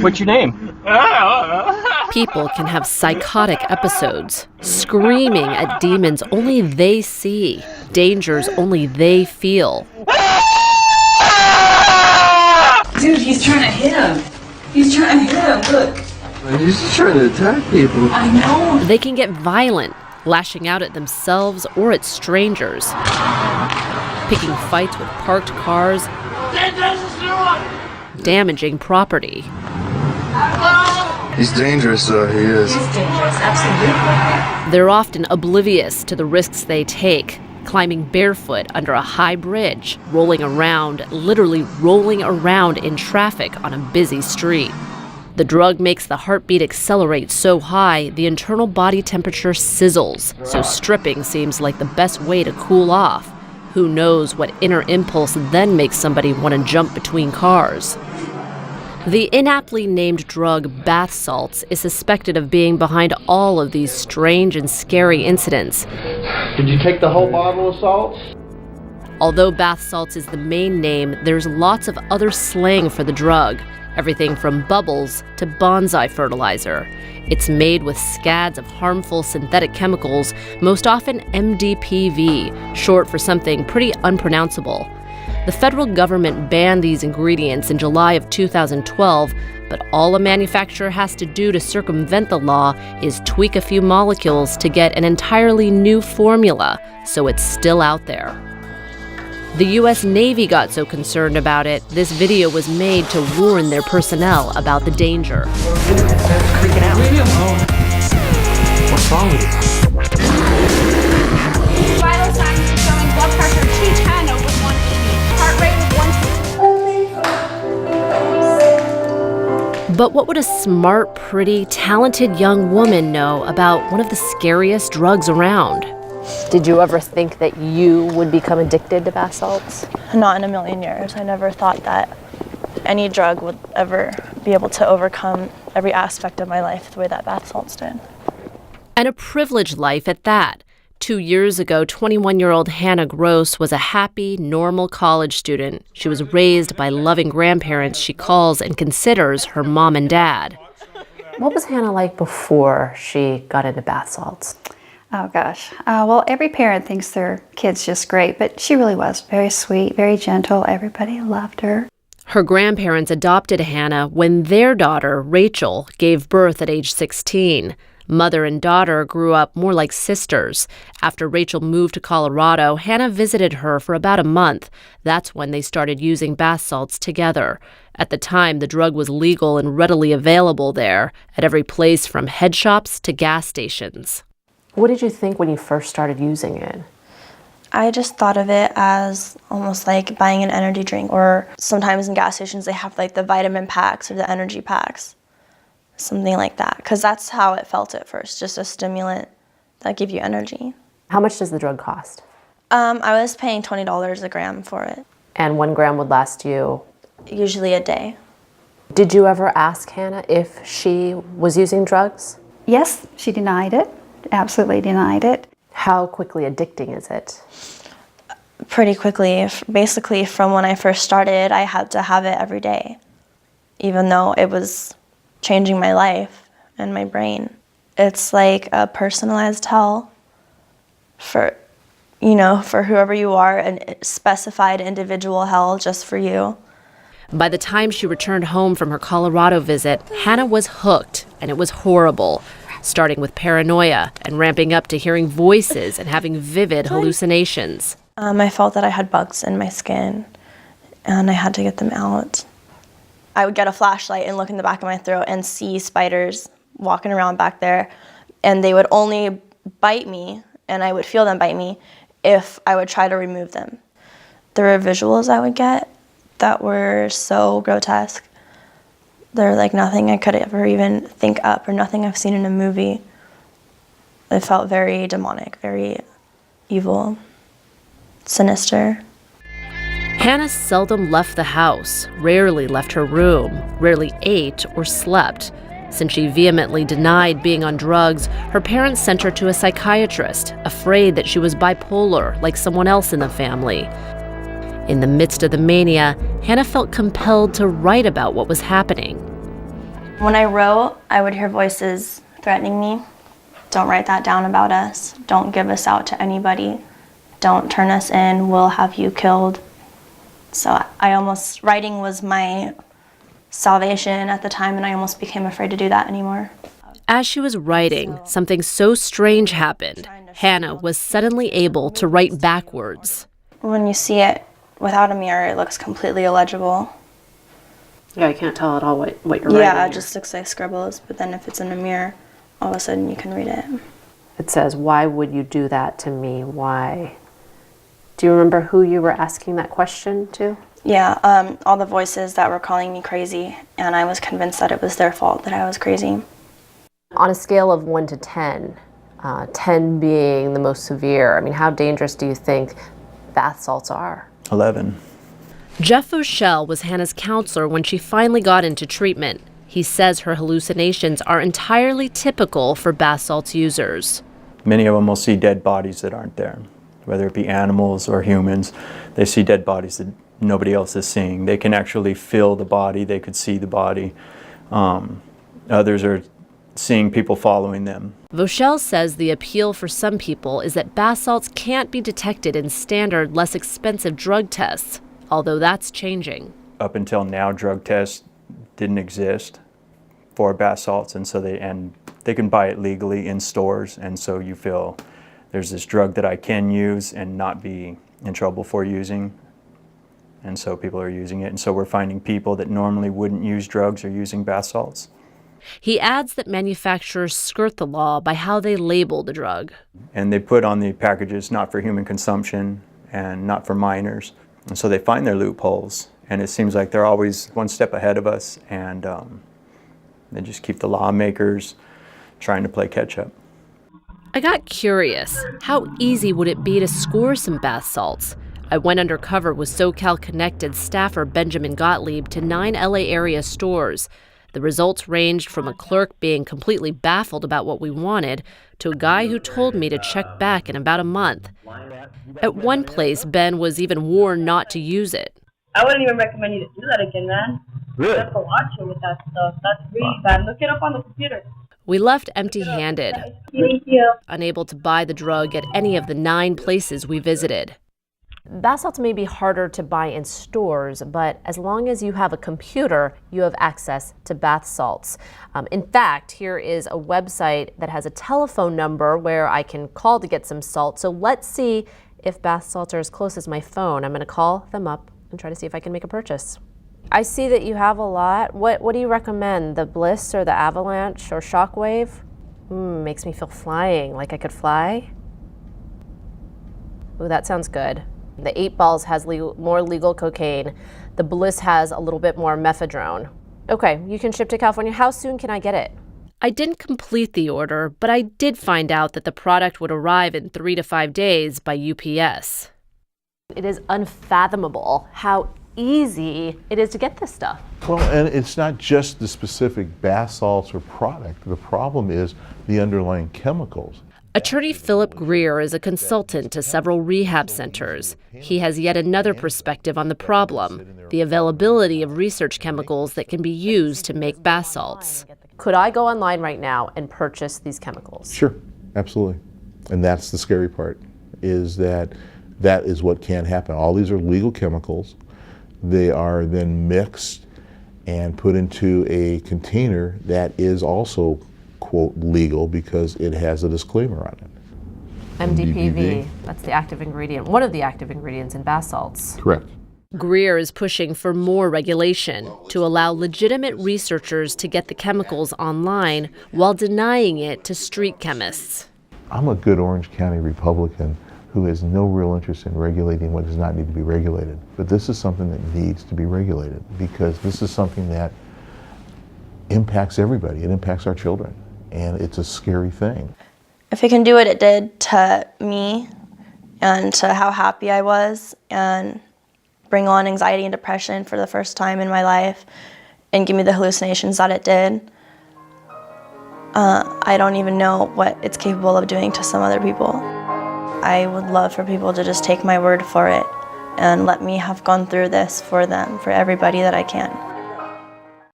What's your name? People can have psychotic episodes, screaming at demons only they see, dangers only they feel. Dude, he's trying to hit him. He's trying to hit him, look. He's just trying to attack people. I know. They can get violent, lashing out at themselves or at strangers, picking fights with parked cars, damaging property. He's dangerous, though, he is. He's dangerous, absolutely. They're often oblivious to the risks they take, climbing barefoot under a high bridge, rolling around, literally rolling around in traffic on a busy street. The drug makes the heartbeat accelerate so high, the internal body temperature sizzles, so stripping seems like the best way to cool off. Who knows what inner impulse then makes somebody want to jump between cars? The inaptly named drug bath salts is suspected of being behind all of these strange and scary incidents. Did you take the whole bottle of salts? Although bath salts is the main name, there's lots of other slang for the drug. Everything from bubbles to bonsai fertilizer. It's made with scads of harmful synthetic chemicals, most often MDPV, short for something pretty unpronounceable. The federal government banned these ingredients in July of 2012, but all a manufacturer has to do to circumvent the law is tweak a few molecules to get an entirely new formula, so it's still out there. The U.S. Navy got so concerned about it, this video was made to warn their personnel about the danger. Freaking out. Leave me alone. What's wrong with you? Vital signs are showing blood pressure 210 over 180. Heart rate of 1. But what would a smart, pretty, talented young woman know about one of the scariest drugs around? Did you ever think that you would become addicted to bath salts? Not in a million years. I never thought that any drug would ever be able to overcome every aspect of my life the way that bath salts did. And a privileged life at that. 2 years ago, 21-year-old Hannah Gross was a happy, normal college student. She was raised by loving grandparents she calls and considers her mom and dad. What was Hannah like before she got into bath salts? Oh gosh. Well, every parent thinks their kid's just great, but she really was very sweet, very gentle. Everybody loved her. Her grandparents adopted Hannah when their daughter, Rachel, gave birth at age 16. Mother and daughter grew up more like sisters. After Rachel moved to Colorado, Hannah visited her for about a month. That's when they started using bath salts together. At the time, the drug was legal and readily available there, at every place from head shops to gas stations. What did you think when you first started using it? I just thought of it as almost like buying an energy drink, or sometimes in gas stations they have like the vitamin packs or the energy packs, something like that, because that's how it felt at first, just a stimulant that give you energy. How much does the drug cost? I was paying $20 a gram for it. And 1 gram would last you? Usually a day. Did you ever ask Hannah if she was using drugs? Yes, she denied it. Absolutely denied it. How quickly addicting is it? Pretty quickly. Basically, from when I first started, I had to have it every day, even though it was changing my life and my brain. It's like a personalized hell for whoever you are, a specified individual hell just for you. By the time she returned home from her Colorado visit, Hannah was hooked, and it was horrible. Starting with paranoia and ramping up to hearing voices and having vivid hallucinations. I felt that I had bugs in my skin, and I had to get them out. I would get a flashlight and look in the back of my throat and see spiders walking around back there, and they would only bite me, and I would feel them bite me, if I would try to remove them. There were visuals I would get that were so grotesque. They're like nothing I could ever even think up, or nothing I've seen in a movie. It felt very demonic, very evil, sinister. Hannah seldom left the house, rarely left her room, rarely ate or slept. Since she vehemently denied being on drugs, her parents sent her to a psychiatrist, afraid that she was bipolar like someone else in the family. In the midst of the mania, Hannah felt compelled to write about what was happening. When I wrote, I would hear voices threatening me. Don't write that down about us. Don't give us out to anybody. Don't turn us in. We'll have you killed. So writing was my salvation at the time, and I almost became afraid to do that anymore. As she was writing, something so strange happened. Hannah was suddenly able to write backwards. When you see it without a mirror, it looks completely illegible. Yeah, I can't tell at all what you're writing. Yeah, it here. just looks like scribbles, but then if it's in a mirror, all of a sudden you can read it. It says, "Why would you do that to me? Why?" Do you remember who you were asking that question to? Yeah, all the voices that were calling me crazy, and I was convinced that it was their fault that I was crazy. On a scale of 1 to 10, 10 being the most severe, I mean, how dangerous do you think bath salts are? 11. Jeff O'Shell was Hannah's counselor when she finally got into treatment. He says her hallucinations are entirely typical for bath salts users. Many of them will see dead bodies that aren't there, whether it be animals or humans. They see dead bodies that nobody else is seeing. They can actually feel the body, they could see the body. Others are seeing people following them. Vauchel says the appeal for some people is that bath salts can't be detected in standard, less expensive drug tests, although that's changing. Up until now, drug tests didn't exist for bath salts, and so they can buy it legally in stores, and so you feel there's this drug that I can use and not be in trouble for using, and so people are using it, and so we're finding people that normally wouldn't use drugs are using bath salts. He adds that manufacturers skirt the law by how they label the drug. And they put on the packages not for human consumption and not for minors, and so they find their loopholes, and it seems like they're always one step ahead of us, and they just keep the lawmakers trying to play catch up. I got curious. How easy would it be to score some bath salts? I went undercover with SoCal Connected staffer Benjamin Gottlieb to 9 LA area stores. The results ranged from a clerk being completely baffled about what we wanted to a guy who told me to check back in about a month. At one place, Ben was even warned not to use it. I wouldn't even recommend you to do that again, man. Really? You have to watch it with that stuff. That's really bad. Look it up on the computer. We left empty-handed, Thank you. unable to buy the drug at any of the 9 places we visited. Bath salts may be harder to buy in stores, but as long as you have a computer, you have access to bath salts. In fact, here is a website that has a telephone number where I can call to get some salt. So let's see if bath salts are as close as my phone. I'm going to call them up and try to see if I can make a purchase. I see that you have a lot. What do you recommend? The Bliss or the Avalanche or Shockwave? Makes me feel flying, like I could fly. Ooh, that sounds good. The 8 balls has more legal cocaine. The Bliss has a little bit more mephedrone. Okay, you can ship to California. How soon can I get it? I didn't complete the order, but I did find out that the product would arrive in 3 to 5 days by UPS. It is unfathomable how easy it is to get this stuff. Well, and it's not just the specific bath salts or product. The problem is the underlying chemicals. Attorney Philip Greer is a consultant to several rehab centers. He has yet another perspective on the problem, the availability of research chemicals that can be used to make bath salts. Could I go online right now and purchase these chemicals? Sure, absolutely. And that's the scary part, is that is what can happen. All these are legal chemicals. They are then mixed and put into a container that is also, quote, legal because it has a disclaimer on it. MDPV, that's the active ingredient, one of the active ingredients in bath salts. Correct. Greer is pushing for more regulation to allow legitimate researchers to get the chemicals online while denying it to street chemists. I'm a good Orange County Republican who has no real interest in regulating what does not need to be regulated. But this is something that needs to be regulated because this is something that impacts everybody. It impacts our children, and it's a scary thing. If it can do what it did to me and to how happy I was and bring on anxiety and depression for the first time in my life and give me the hallucinations that it did, I don't even know what it's capable of doing to some other people. I would love for people to just take my word for it and let me have gone through this for them, for everybody that I can.